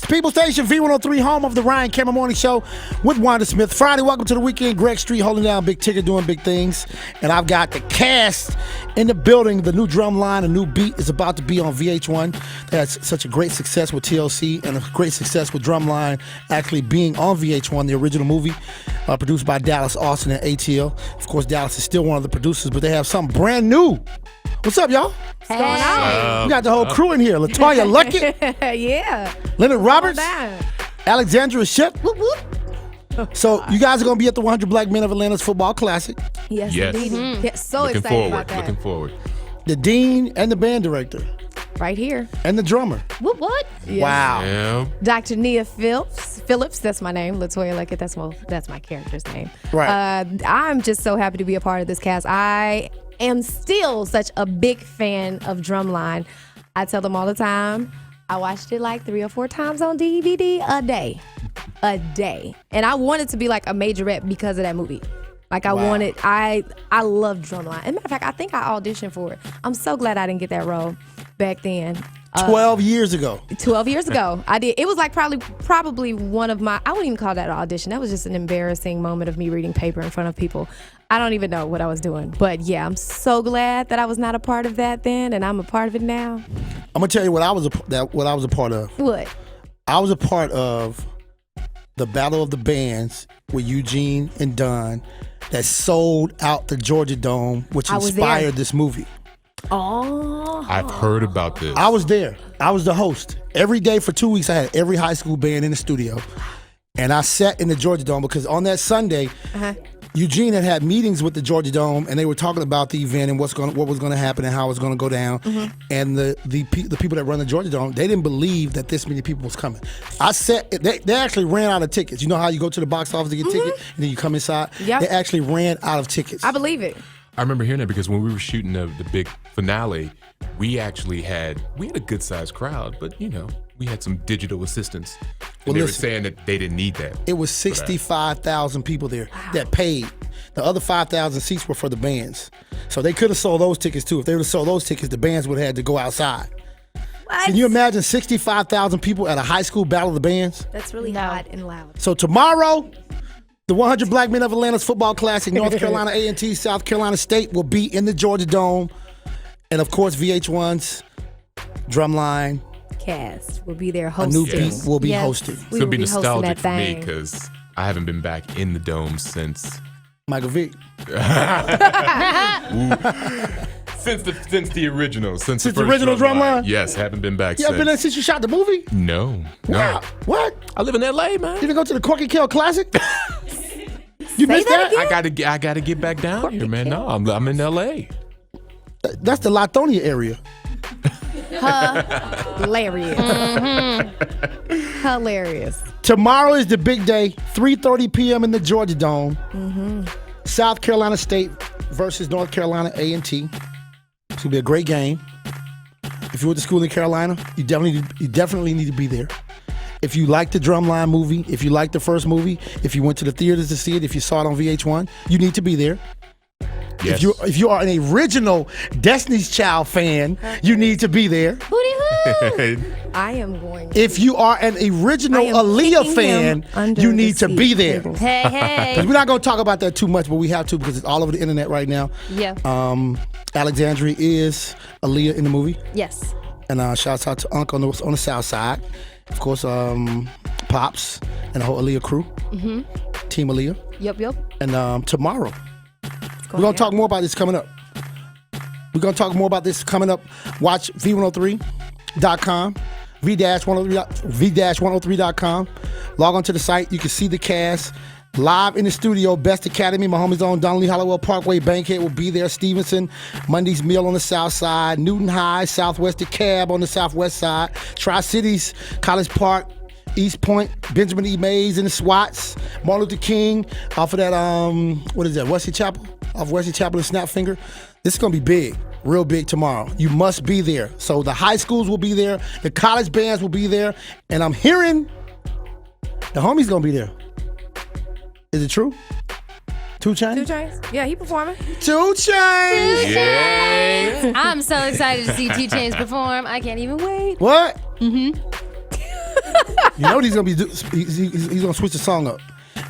People Station, V103, home of the Ryan Cameron Morning Show with Wanda Smith. Friday, welcome to the weekend. Greg Street holding down Big Tigger, doing big things. And I've got the cast in the building. The new Drumline, a new beat is about to be on VH1. That's such a great success with TLC and a great success with Drumline actually being on VH1, the original movie, produced by Dallas Austin and ATL. Of course, Dallas is still one of the producers, but they have something brand new. What's up, y'all? What's going on? We got the whole crew in here. LaToya Luckett. Yeah. Leonard Roberts. Alexandra Ship. Whoop, whoop. So you guys are going to be at the 100 Black Men of Atlanta's Football Classic. Yes, Yes. indeed. Mm-hmm. Yeah, so Looking excited forward. about that. Looking forward. The dean and the band director Right here. and the drummer. What? Yeah. Wow. Yeah. Dr. Nia Phillips, that's my name. LaToya Luckett, that's my character's name. Right. I'm just so happy to be a part of this cast. I am still such a big fan of Drumline. I tell them all the time, I watched it like 3 or 4 times on DVD a day. And I wanted to be like a majorette because of that movie. Like I wanted, I love Drumline. As a matter of fact, I think I auditioned for it. I'm so glad I didn't get that role back then. 12 years ago. 12 years ago, I did. It was like probably one of my, I wouldn't even call that an audition. That was just an embarrassing moment of me reading paper in front of people. I don't even know what I was doing. But yeah, I'm so glad that I was not a part of that then, and I'm a part of it now. I'm going to tell you what I was a part of. What? I was a part of the Battle of the Bands with Eugene and Don that sold out the Georgia Dome, which inspired this movie. Oh. I've heard about this. I was there. I was the host. Every day for 2 weeks, I had every high school band in the studio. And I sat in the Georgia Dome because on that Sunday, Eugene had meetings with the Georgia Dome, and they were talking about the event and what was going to happen and how it was going to go down. And the people that run the Georgia Dome, they didn't believe that this many people was coming. They actually ran out of tickets. You know how you go to the box office to get tickets, and then you come inside? Yep. They actually ran out of tickets. I believe it. I remember hearing that because when we were shooting the big finale, we actually had a good sized crowd, but we had some digital assistants. And they were saying that they didn't need that. It was 65,000 people there that paid. The other 5,000 seats were for the bands. So they could have sold those tickets too. If they would have sold those tickets, the bands would have had to go outside. What? Can you imagine 65,000 people at a high school battle of the bands? That's really hot and loud. So tomorrow, the 100 Black Men of Atlanta's Football Classic, North Carolina A&T, South Carolina State will be in the Georgia Dome. And of course, VH1's Drumline. Cast will be there A hosting. new beat will be hosting. It's going to be nostalgic for me thing. because I haven't been back in the dome since Michael Vick. since the original. Since the first original Drumline? Yes, haven't been back You since. ever been there since you shot the movie? No. Wow. What? I live in LA, man. You didn't go to the Corky Kill Classic? You missed that? I gotta get back down here, man. No, I'm in LA. That's the Latonia area. Hilarious. Hilarious. Tomorrow is the big day, 3:30 p.m. in the Georgia Dome. South Carolina State versus North Carolina A&T. It's gonna be a great game. If you went to school in Carolina, you definitely need to be there. If you like the Drumline movie, if you like the first movie, if you went to the theaters to see it, if you saw it on VH1, you need to be there. Yes. If you are an original Destiny's Child fan, you need to be there. Hootie-hoo. I am going to. If you are an original Aaliyah fan, you need to be there. Hey. We're not going to talk about that too much, but we have to because it's all over the internet right now. Yeah. Alexandria is Aaliyah in the movie. Yes. And shouts out to Unc on the south side. Of course, Pops and the whole Aaliyah crew. Team Aaliyah. Yep. And tomorrow, we're going to talk more about this coming up. Watch V103.com, V-103.com. Log on to the site. You can see the cast live in the studio. Best Academy, my homie's own Donnelly Hollowell Parkway Bankhead will be there. Stevenson, Monday's Meal on the south side. Newton High, Southwest DeKalb on the southwest side. Tri-Cities, College Park, East Point, Benjamin E. Mays and the SWATs. Martin Luther King off of that, what is that, Wesley Chapel? Off Wesley Chapel and Snapfinger. This is going to be big, real big tomorrow. You must be there. So the high schools will be there. The college bands will be there. And I'm hearing the homie's going to be there. Is it true? 2 Chainz? 2 Chainz? Yeah, he performing. 2 Chainz! Yeah. I'm so excited to see 2 Chainz perform. I can't even wait. What? You know what he's gonna be? He's gonna switch the song up.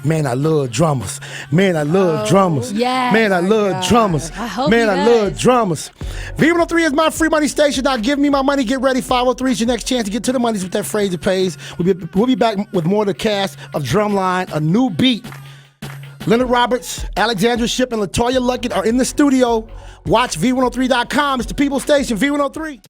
Man, I love drummers. Man, I love drummers. yes. Man, I love drummers. I hope Man, he I does. love drummers. V103 is my free money station. Now give me my money. Get ready. 503 is your next chance to get to the monies with that phrase it pays. We'll be back with more of the cast of Drumline, a new beat. Leonard Roberts, Alexandra Shipp, and LaToya Luckett are in the studio. Watch V103.com. It's the People Station, V103.